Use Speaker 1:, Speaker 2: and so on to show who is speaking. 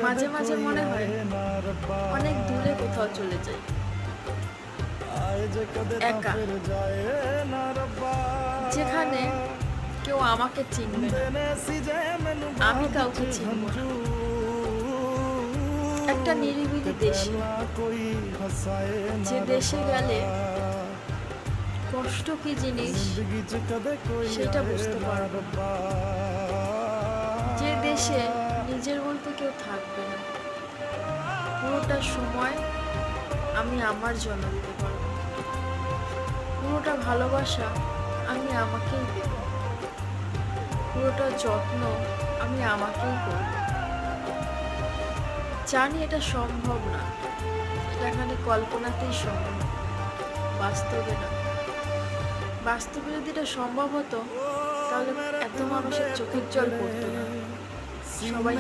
Speaker 1: মাঝে মাঝে মনে হয় অনেক দূরে কোথাও চলে যাই, একা, যেখানে কেউ আমাকে চিনবে না, আমি কাউকে চিনব না। একটা নিরিবিলি দেশে, যে দেশে গেলে কষ্ট কি জিনিস সেটা বুঝতে পারবো, যে দেশে নিজের বলতে কেউ থাকবে না, পুরোটা সময় আমি আমার জন্য দিতে পারবো, পুরোটা ভালোবাসা আমি আমাকেই দেব, পুরোটা যত্ন আমি আমাকেই করব। জানি এটা সম্ভব না, এটা খালি কল্পনাতেই সম্ভব, বাস্তবে না। বাস্তবে যদি এটা সম্ভব হতো তাহলে এত মানুষের চোখের জল পড়তো না, সবাই